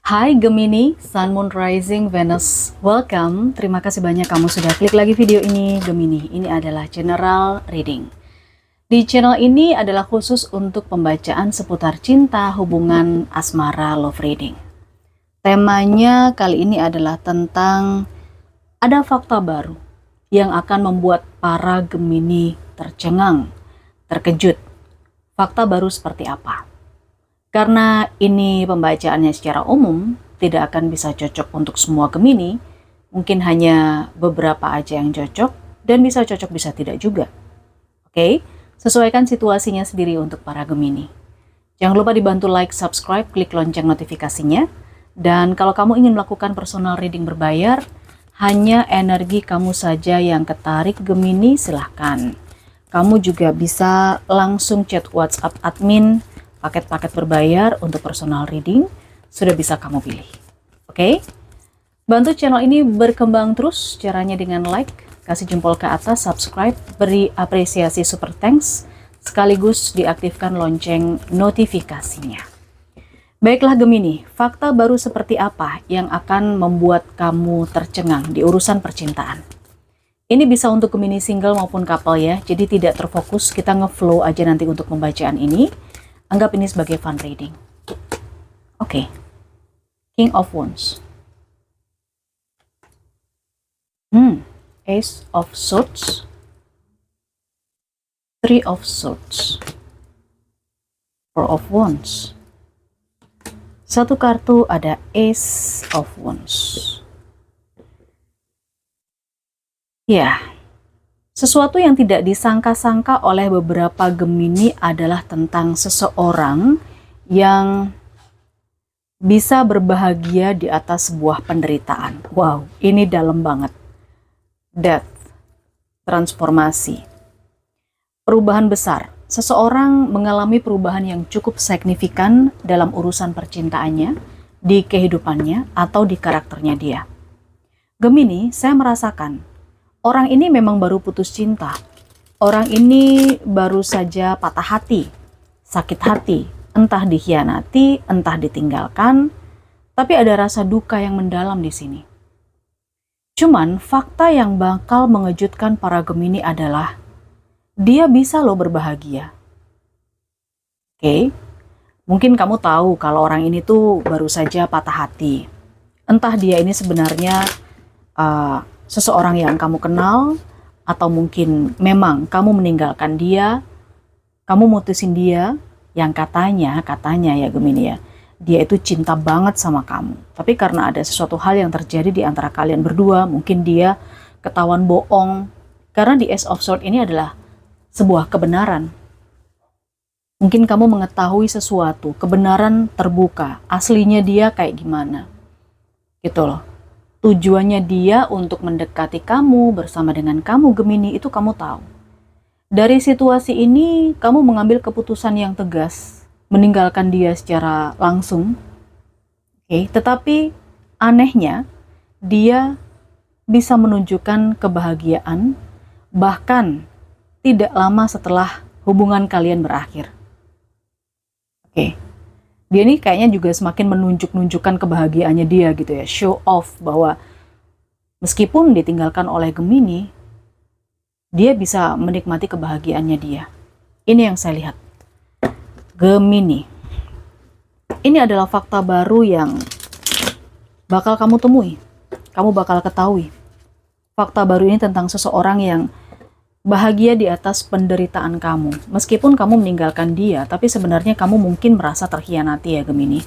Hai Gemini, Sun, Moon, Rising, Venus, welcome. Terima kasih banyak kamu sudah klik lagi video ini, Gemini. Ini adalah general reading. Di channel ini adalah khusus untuk pembacaan seputar cinta, hubungan, asmara, love reading. Temanya kali ini adalah tentang ada fakta baru yang akan membuat para Gemini tercengang, terkejut. Fakta baru seperti apa? Karena ini pembacaannya secara umum, tidak akan bisa cocok untuk semua Gemini, mungkin hanya beberapa aja yang cocok, dan bisa cocok bisa tidak juga. Oke, sesuaikan situasinya sendiri untuk para Gemini. Jangan lupa dibantu like, subscribe, klik lonceng notifikasinya, dan kalau kamu ingin melakukan personal reading berbayar, hanya energi kamu saja yang ketarik Gemini, silahkan. Kamu juga bisa langsung chat WhatsApp admin, paket-paket berbayar untuk personal reading sudah bisa kamu pilih. Oke? Bantu channel ini berkembang terus, caranya dengan like, kasih jempol ke atas, subscribe, beri apresiasi super thanks, sekaligus diaktifkan lonceng notifikasinya. Baiklah Gemini, fakta baru seperti apa yang akan membuat kamu tercengang di urusan percintaan? Ini bisa untuk Gemini single maupun couple ya, jadi tidak terfokus, kita ngeflow aja nanti untuk pembacaan ini. Anggap ini sebagai fun reading. Oke. King of Wands. Ace of Swords. Three of Swords. Four of Wands. Satu kartu ada Ace of Wands. Ya. Sesuatu yang tidak disangka-sangka oleh beberapa Gemini adalah tentang seseorang yang bisa berbahagia di atas sebuah penderitaan. Wow, ini dalam banget. Death, transformasi, perubahan besar. Seseorang mengalami perubahan yang cukup signifikan dalam urusan percintaannya, di kehidupannya, atau di karakternya dia. Gemini, saya merasakan orang ini memang baru putus cinta. Orang ini baru saja patah hati, sakit hati, entah dikhianati, entah ditinggalkan, tapi ada rasa duka yang mendalam di sini. Cuman fakta yang bakal mengejutkan para Gemini adalah dia bisa loh berbahagia. Oke, mungkin kamu tahu kalau orang ini tuh baru saja patah hati. Entah dia ini sebenarnya seseorang yang kamu kenal, atau mungkin memang kamu meninggalkan dia, kamu mutusin dia, yang katanya ya Gemini ya, dia itu cinta banget sama kamu. Tapi karena ada sesuatu hal yang terjadi di antara kalian berdua, mungkin dia ketahuan bohong. Karena di Ace of Swords ini adalah sebuah kebenaran. Mungkin kamu mengetahui sesuatu, kebenaran terbuka, aslinya dia kayak gimana. Gitu loh. Tujuannya dia untuk mendekati kamu, bersama dengan kamu Gemini, itu kamu tahu. Dari situasi ini, kamu mengambil keputusan yang tegas, meninggalkan dia secara langsung. Oke, tetapi anehnya, dia bisa menunjukkan kebahagiaan, bahkan tidak lama setelah hubungan kalian berakhir. Oke. Dia ini kayaknya juga semakin menunjukkan kebahagiaannya dia gitu ya, show off bahwa meskipun ditinggalkan oleh Gemini, dia bisa menikmati kebahagiaannya dia. Ini yang saya lihat. Gemini. Ini adalah fakta baru yang bakal kamu temui. Kamu bakal ketahui. Fakta baru ini tentang seseorang yang bahagia di atas penderitaan kamu. Meskipun kamu meninggalkan dia, tapi sebenarnya kamu mungkin merasa terkhianati ya Gemini.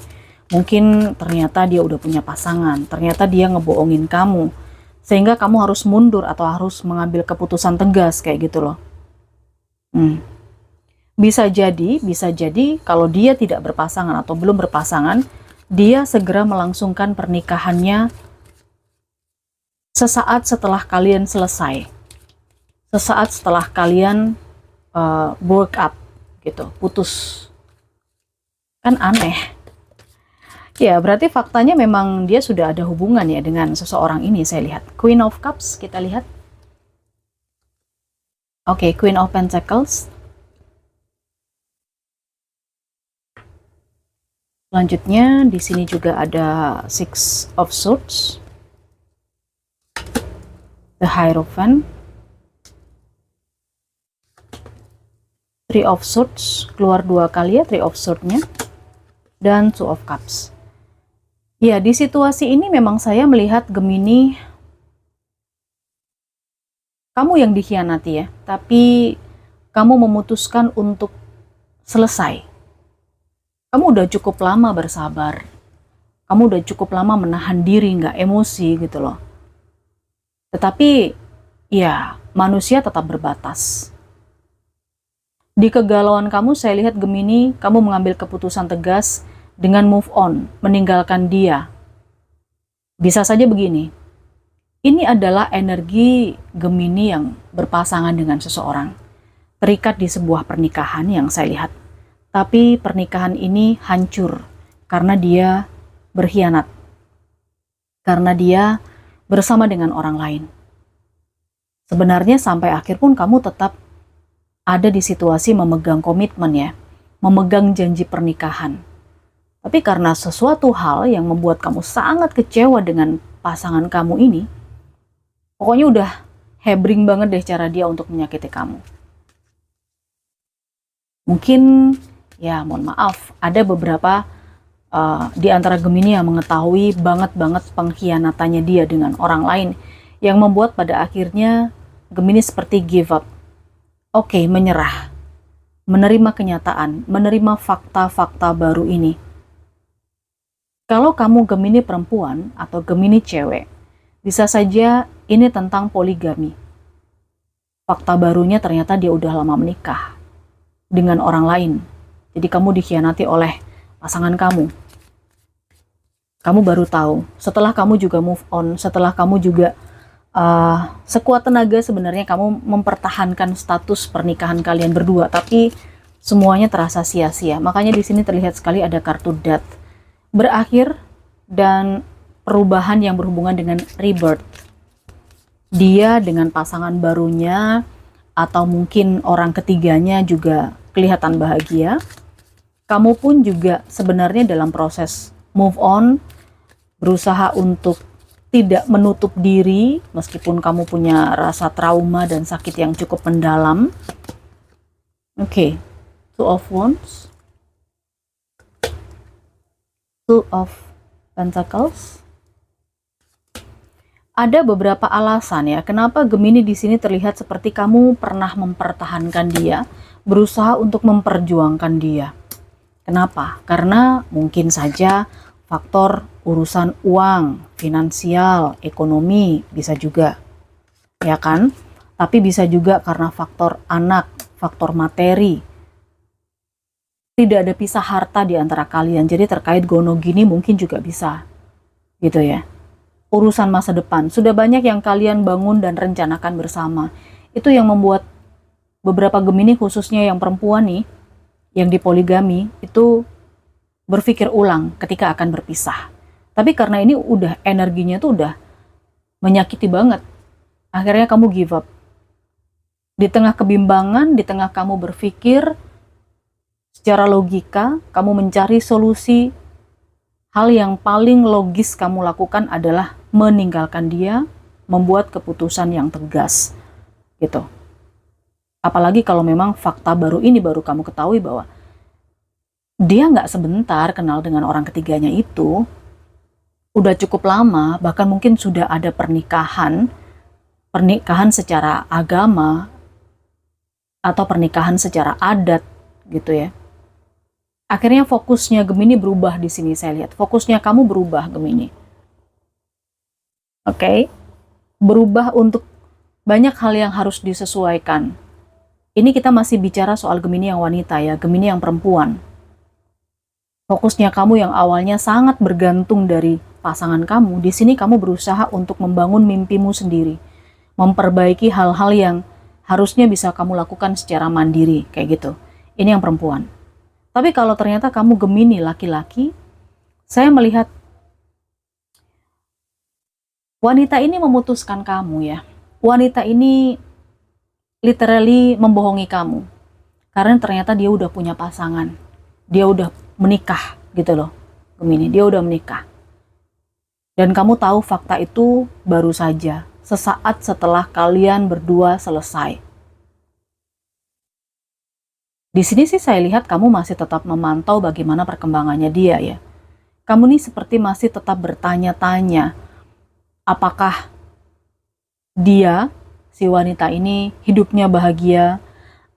Mungkin ternyata dia udah punya pasangan, ternyata dia ngebohongin kamu. Sehingga kamu harus mundur atau harus mengambil keputusan tegas kayak gitu loh. Bisa jadi kalau dia tidak berpasangan atau belum berpasangan, dia segera melangsungkan pernikahannya sesaat setelah kalian selesai. Sesaat setelah kalian break up gitu, putus. Kan aneh. Ya, berarti faktanya memang dia sudah ada hubungan ya dengan seseorang ini, saya lihat. Queen of Cups, kita lihat. Oke, Queen of Pentacles. Selanjutnya di sini juga ada Six of Swords, the Hierophant, Three of Swords, keluar 2 kali ya Three of Swords-nya, dan Two of Cups. Ya, di situasi ini memang saya melihat Gemini, kamu yang dikhianati ya, tapi kamu memutuskan untuk selesai. Kamu udah cukup lama bersabar, kamu udah cukup lama menahan diri, nggak emosi gitu loh. Tetapi ya, manusia tetap berbatas. Di kegalauan kamu, saya lihat Gemini, kamu mengambil keputusan tegas dengan move on, meninggalkan dia. Bisa saja begini, ini adalah energi Gemini yang berpasangan dengan seseorang, terikat di sebuah pernikahan yang saya lihat. Tapi pernikahan ini hancur karena dia berkhianat, karena dia bersama dengan orang lain. Sebenarnya sampai akhir pun kamu tetap ada di situasi memegang komitmen ya, memegang janji pernikahan. Tapi karena sesuatu hal yang membuat kamu sangat kecewa dengan pasangan kamu ini, pokoknya udah hebring banget deh cara dia untuk menyakiti kamu. Mungkin, ya mohon maaf, ada beberapa di antara Gemini yang mengetahui banget pengkhianatannya dia dengan orang lain, yang membuat pada akhirnya Gemini seperti give up. Oke, menyerah, menerima kenyataan, menerima fakta-fakta baru ini. Kalau kamu Gemini perempuan atau Gemini cewek, bisa saja ini tentang poligami. Fakta barunya ternyata dia udah lama menikah dengan orang lain. Jadi kamu dikhianati oleh pasangan kamu. Kamu baru tahu, setelah kamu juga move on, setelah kamu juga sekuat tenaga sebenarnya kamu mempertahankan status pernikahan kalian berdua, tapi semuanya terasa sia-sia. Makanya di sini terlihat sekali ada kartu death, berakhir, dan perubahan yang berhubungan dengan rebirth. Dia dengan pasangan barunya atau mungkin orang ketiganya juga kelihatan bahagia. Kamu pun juga sebenarnya dalam proses move on, berusaha untuk tidak menutup diri meskipun kamu punya rasa trauma dan sakit yang cukup mendalam. Oke, Two of Wands, Two of Pentacles. Ada beberapa alasan ya kenapa Gemini di sini terlihat seperti kamu pernah mempertahankan dia, berusaha untuk memperjuangkan dia. Kenapa? Karena mungkin saja faktor urusan uang, finansial, ekonomi, bisa juga, ya kan? Tapi bisa juga karena faktor anak, faktor materi. Tidak ada pisah harta di antara kalian, jadi terkait gonogini mungkin juga bisa, gitu ya. Urusan masa depan, sudah banyak yang kalian bangun dan rencanakan bersama. Itu yang membuat beberapa Gemini, khususnya yang perempuan nih, yang dipoligami, itu berpikir ulang ketika akan berpisah. Tapi karena ini udah energinya tuh udah menyakiti banget, akhirnya kamu give up. Di tengah kebimbangan, di tengah kamu berpikir secara logika, kamu mencari solusi, hal yang paling logis kamu lakukan adalah meninggalkan dia, membuat keputusan yang tegas, gitu. Apalagi kalau memang fakta baru ini baru kamu ketahui bahwa dia nggak sebentar kenal dengan orang ketiganya itu, udah cukup lama, bahkan mungkin sudah ada pernikahan secara agama, atau pernikahan secara adat, gitu ya. Akhirnya fokusnya Gemini berubah di sini, saya lihat. Fokusnya kamu berubah, Gemini. Oke? Berubah untuk banyak hal yang harus disesuaikan. Ini kita masih bicara soal Gemini yang wanita ya, Gemini yang perempuan. Fokusnya kamu yang awalnya sangat bergantung dari pasangan kamu, di sini kamu berusaha untuk membangun mimpimu sendiri, memperbaiki hal-hal yang harusnya bisa kamu lakukan secara mandiri, kayak gitu. Ini yang perempuan. Tapi kalau ternyata kamu Gemini laki-laki, saya melihat wanita ini memutuskan kamu ya. Wanita ini literally membohongi kamu, karena ternyata dia udah punya pasangan, dia udah menikah gitu loh. Gemini, dia udah menikah. Dan kamu tahu fakta itu baru saja, sesaat setelah kalian berdua selesai. Di sini sih saya lihat kamu masih tetap memantau bagaimana perkembangannya dia ya. Kamu nih seperti masih tetap bertanya-tanya, apakah dia, si wanita ini, hidupnya bahagia,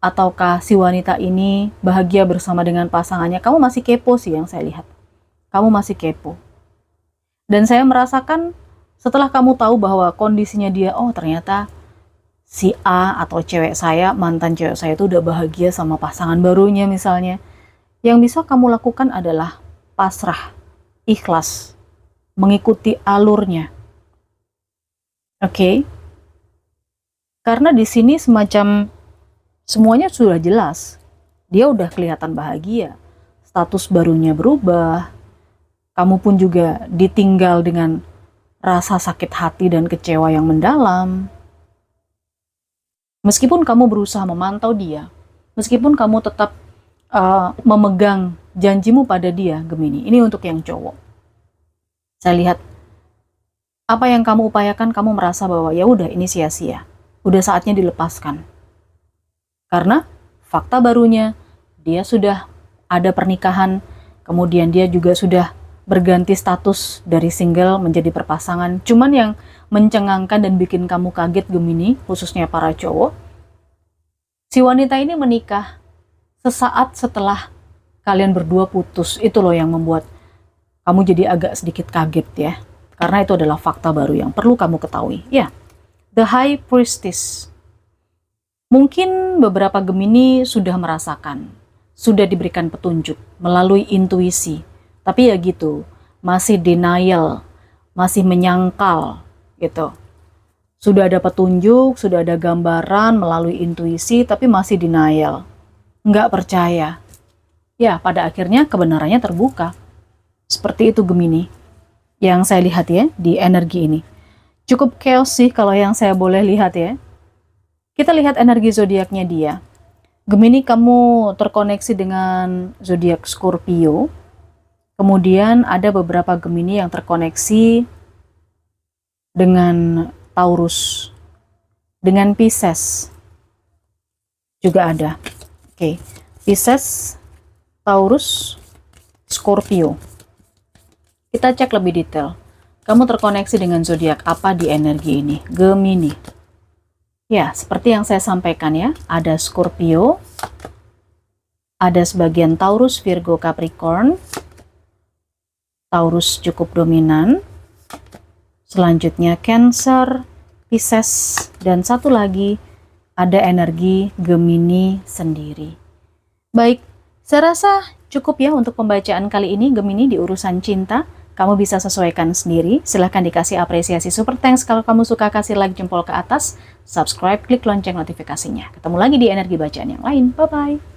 ataukah si wanita ini bahagia bersama dengan pasangannya. Kamu masih kepo sih yang saya lihat. Kamu masih kepo. Dan saya merasakan setelah kamu tahu bahwa kondisinya dia, oh ternyata si A atau cewek saya, mantan cewek saya itu udah bahagia sama pasangan barunya misalnya. Yang bisa kamu lakukan adalah pasrah, ikhlas, mengikuti alurnya. Oke? Karena di sini semacam semuanya sudah jelas. Dia udah kelihatan bahagia. Status barunya berubah. Kamu pun juga ditinggal dengan rasa sakit hati dan kecewa yang mendalam. Meskipun kamu berusaha memantau dia, meskipun kamu tetap memegang janjimu pada dia, Gemini. Ini untuk yang cowok. Saya lihat apa yang kamu upayakan, kamu merasa bahwa ya udah ini sia-sia. Udah saatnya dilepaskan. Karena fakta barunya, dia sudah ada pernikahan, kemudian dia juga sudah berganti status dari single menjadi berpasangan. Cuman yang mencengangkan dan bikin kamu kaget Gemini, khususnya para cowok, si wanita ini menikah sesaat setelah kalian berdua putus. Itu loh yang membuat kamu jadi agak sedikit kaget ya. Karena itu adalah fakta baru yang perlu kamu ketahui. Ya, The High Priestess. Mungkin beberapa Gemini sudah merasakan, sudah diberikan petunjuk melalui intuisi. Tapi ya gitu, masih denial, masih menyangkal gitu. Sudah ada petunjuk, sudah ada gambaran melalui intuisi, tapi masih denial. Nggak percaya. Ya, pada akhirnya kebenarannya terbuka. Seperti itu Gemini. Yang saya lihat ya, di energi ini. Cukup chaos sih kalau yang saya boleh lihat ya. Kita lihat energi zodiaknya dia. Gemini, kamu terkoneksi dengan zodiak Scorpio. Kemudian ada beberapa Gemini yang terkoneksi dengan Taurus, dengan Pisces juga ada. Oke, Pisces, Taurus, Scorpio. Kita cek lebih detail. Kamu terkoneksi dengan zodiak apa di energi ini? Gemini. Ya, seperti yang saya sampaikan ya, ada Scorpio, ada sebagian Taurus, Virgo, Capricorn. Taurus cukup dominan. Selanjutnya Cancer, Pisces, dan satu lagi ada energi Gemini sendiri. Baik, saya rasa cukup ya untuk pembacaan kali ini Gemini di urusan cinta. Kamu bisa sesuaikan sendiri. Silahkan dikasih apresiasi super thanks. Kalau kamu suka, kasih like jempol ke atas. Subscribe, klik lonceng notifikasinya. Ketemu lagi di energi bacaan yang lain. Bye-bye.